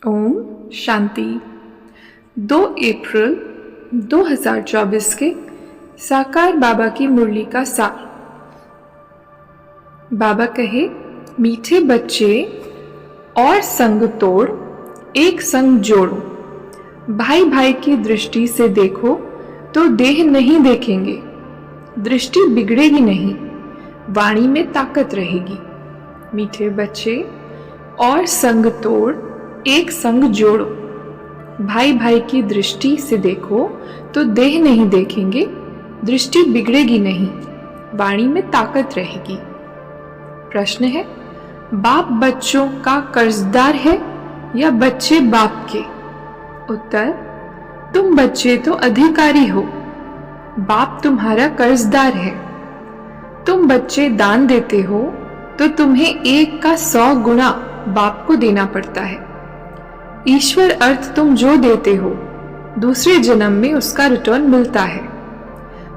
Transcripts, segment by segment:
ओम शांति। 2 अप्रैल 2024 के साकार बाबा की मुरली का सार। बाबा कहे, मीठे बच्चे और संग तोड़ एक संग जोड़ो। भाई भाई की दृष्टि से देखो तो देह नहीं देखेंगे, दृष्टि बिगड़ेगी नहीं, वाणी में ताकत रहेगी। मीठे बच्चे और संग तोड़ एक संग जोड़ो। भाई भाई की दृष्टि से देखो तो देह नहीं देखेंगे, दृष्टि बिगड़ेगी नहीं, वाणी में ताकत रहेगी। प्रश्न है, बाप बच्चों का कर्जदार है या बच्चे बाप के? उत्तर, तुम बच्चे तो अधिकारी हो, बाप तुम्हारा कर्जदार है। तुम बच्चे दान देते हो तो तुम्हें 1 का 100 गुना बाप को देना पड़ता है। ईश्वर अर्थ तुम जो देते हो दूसरे जन्म में उसका रिटर्न मिलता है।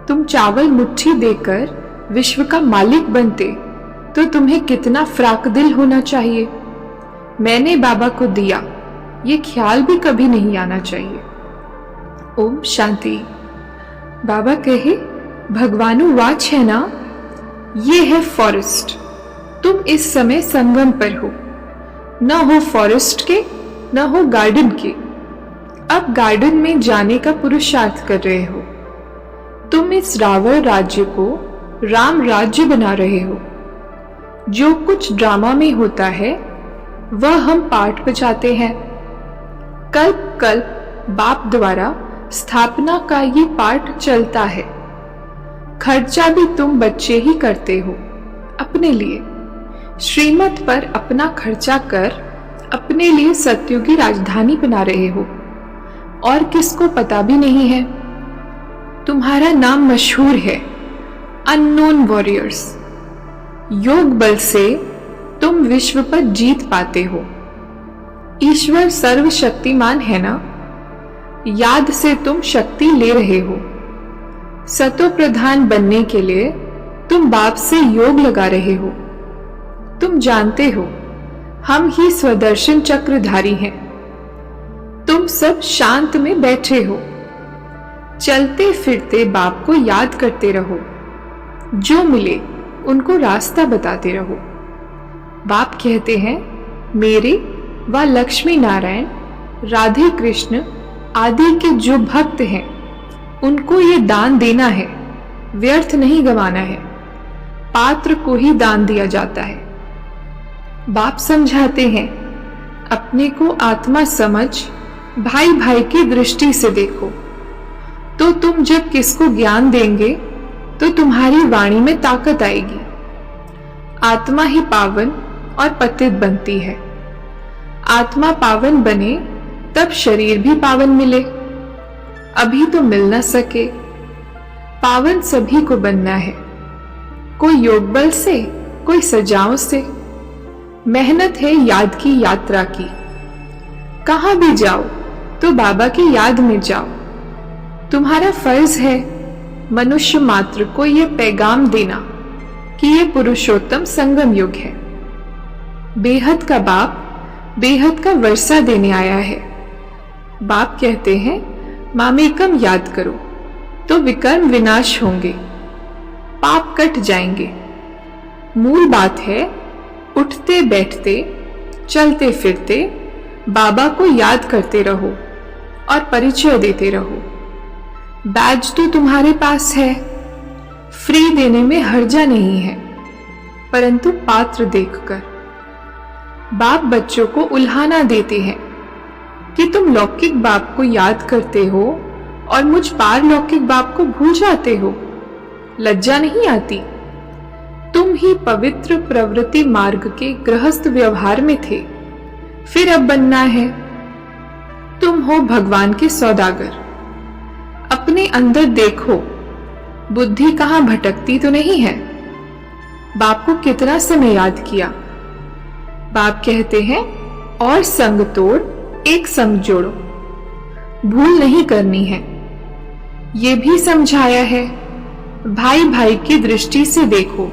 तुम चावल मुट्ठी देकर विश्व का मालिक बनते तो तुम्हें कितना फ्राकदिल होना चाहिए। मैंने बाबा को दिया, ये ख्याल भी कभी नहीं आना चाहिए। ओम शांति। बाबा कहे, भगवानु वाच है ना, ये है फॉरेस्ट। तुम इस समय संगम पर हो, न हो फॉरेस्ट के न हो गार्डन के। अब गार्डन में जाने का पुरुषार्थ कर रहे हो। तुम इस रावण राज्य को राम राज्य बना रहे हो। जो कुछ ड्रामा में होता है वह हम पाठ बजाते हैं। कल्प कल्प बाप द्वारा स्थापना का ये पाठ चलता है। खर्चा भी तुम बच्चे ही करते हो अपने लिए। श्रीमत पर अपना खर्चा कर अपने लिए सत्युग की राजधानी बना रहे हो और किसको पता भी नहीं है। तुम्हारा नाम मशहूर है, अननोन वॉरियर्स। योग बल से तुम विश्व पर जीत पाते हो। ईश्वर सर्वशक्तिमान है ना, याद से तुम शक्ति ले रहे हो। सतो प्रधान बनने के लिए तुम बाप से योग लगा रहे हो। तुम जानते हो हम ही स्वदर्शन चक्रधारी हैं। तुम सब शांत में बैठे हो। चलते फिरते बाप को याद करते रहो। जो मिले उनको रास्ता बताते रहो। बाप कहते हैं, मेरे व लक्ष्मी नारायण, राधे कृष्ण आदि के जो भक्त हैं उनको ये दान देना है, व्यर्थ नहीं गंवाना है। पात्र को ही दान दिया जाता है। बाप समझाते हैं, अपने को आत्मा समझ भाई भाई की दृष्टि से देखो। तो तुम जब किसको ज्ञान देंगे तो तुम्हारी वाणी में ताकत आएगी। आत्मा ही पावन और पतित बनती है। आत्मा पावन बने तब शरीर भी पावन मिले। अभी तो मिल न सके। पावन सभी को बनना है, कोई योग बल से, कोई सजाओं से। मेहनत है याद की यात्रा की। कहां भी जाओ तो बाबा की याद में जाओ। तुम्हारा फर्ज है मनुष्य मात्र को यह पैगाम देना कि यह पुरुषोत्तम संगम युग है। बेहद का बाप बेहद का वर्षा देने आया है। बाप कहते हैं, मामेकम याद करो तो विकर्म विनाश होंगे, पाप कट जाएंगे। मूल बात है, उठते बैठते चलते फिरते बाबा को याद करते रहो और परिचय देते रहो। बैज तो तुम्हारे पास है, फ्री देने में हर्जा नहीं है, परंतु पात्र देखकर। बाप बच्चों को उल्हाना देते हैं कि तुम लौकिक बाप को याद करते हो और मुझ पारलौकिक बाप को भूल जाते हो। लज्जा नहीं आती? तुम ही पवित्र प्रवृत्ति मार्ग के गृहस्थ व्यवहार में थे, फिर अब बनना है। तुम हो भगवान के सौदागर। अपने अंदर देखो, बुद्धि कहां भटकती तो नहीं है। बाप को कितना समय याद किया। बाप कहते हैं, और संग तोड़ एक संग जोड़ो। भूल नहीं करनी है। ये भी समझाया है, भाई भाई की दृष्टि से देखो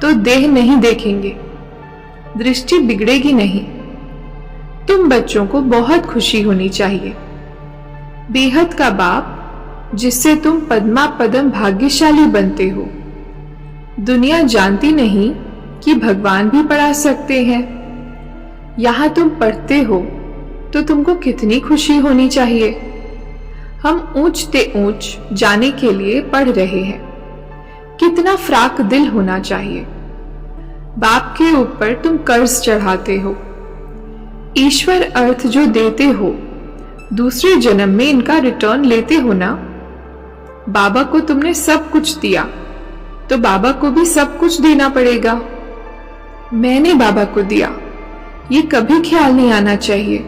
तो देह नहीं देखेंगे, दृष्टि बिगड़ेगी नहीं। तुम बच्चों को बहुत खुशी होनी चाहिए। बेहद का बाप जिससे तुम पद्मा पदम भाग्यशाली बनते हो। दुनिया जानती नहीं कि भगवान भी पढ़ा सकते हैं। यहाँ तुम पढ़ते हो तो तुमको कितनी खुशी होनी चाहिए। हम ऊंच ते ऊंच जाने के लिए पढ़ रहे हैं। कितना फ्राक दिल होना चाहिए। बाप के ऊपर तुम कर्ज चढ़ाते हो। ईश्वर अर्थ जो देते हो, दूसरे जन्म में इनका रिटर्न लेते हो ना। बाबा को तुमने सब कुछ दिया तो बाबा को भी सब कुछ देना पड़ेगा। मैंने बाबा को दिया, ये कभी ख्याल नहीं आना चाहिए।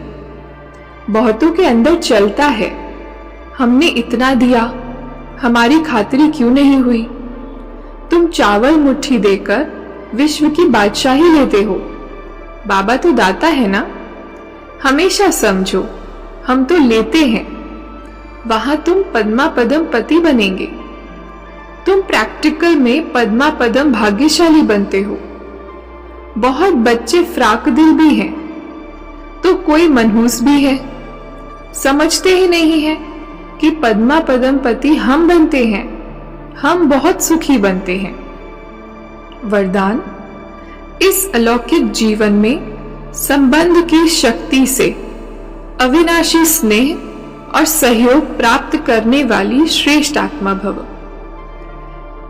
बहुतों के अंदर चलता है, हमने इतना दिया, हमारी खातिरी क्यों नहीं हुई। तुम चावल मुट्ठी देकर विश्व की बादशाही लेते हो। बाबा तो दाता है ना। हमेशा समझो, हम तो लेते हैं, वहां तुम पद्मा पदम पति बनेंगे। तुम प्रैक्टिकल में पद्मा पदम भाग्यशाली बनते हो। बहुत बच्चे फ्राक दिल भी हैं, तो कोई मनहूस भी है। समझते ही नहीं है कि पद्मा पदम पति हम बनते हैं, हम बहुत सुखी बनते हैं। वरदान, इस अलौकिक जीवन में संबंध की शक्ति से अविनाशी स्नेह और सहयोग प्राप्त करने वाली श्रेष्ठ आत्मा भव।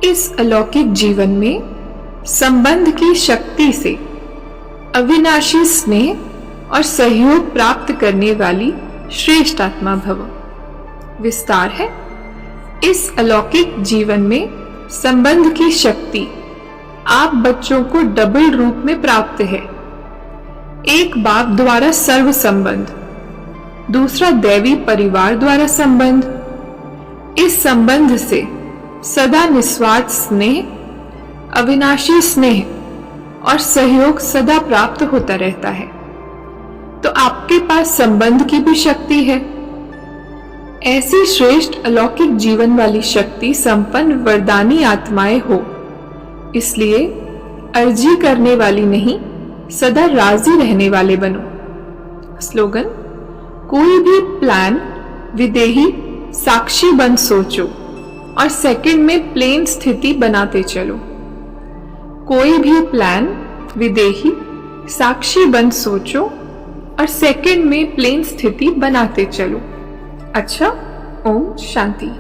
इस अलौकिक जीवन में संबंध की शक्ति से अविनाशी स्नेह और सहयोग प्राप्त करने वाली श्रेष्ठ आत्मा भव। विस्तार है, इस अलौकिक जीवन में संबंध की शक्ति आप बच्चों को डबल रूप में प्राप्त है। एक बाप द्वारा सर्व संबंध, दूसरा दैवी परिवार द्वारा संबंध। इस संबंध से सदा निस्वार्थ स्नेह, अविनाशी स्नेह और सहयोग सदा प्राप्त होता रहता है। तो आपके पास संबंध की भी शक्ति है। ऐसी श्रेष्ठ अलौकिक जीवन वाली शक्ति संपन्न वरदानी आत्माएं हो। इसलिए अर्जी करने वाली नहीं, सदा राजी रहने वाले बनो। स्लोगन, कोई भी प्लान विदेही साक्षी बन सोचो और सेकंड में प्लेन स्थिति बनाते चलो। कोई भी प्लान विदेही साक्षी बन सोचो और सेकंड में प्लेन स्थिति बनाते चलो। अच्छा, ओम शांति।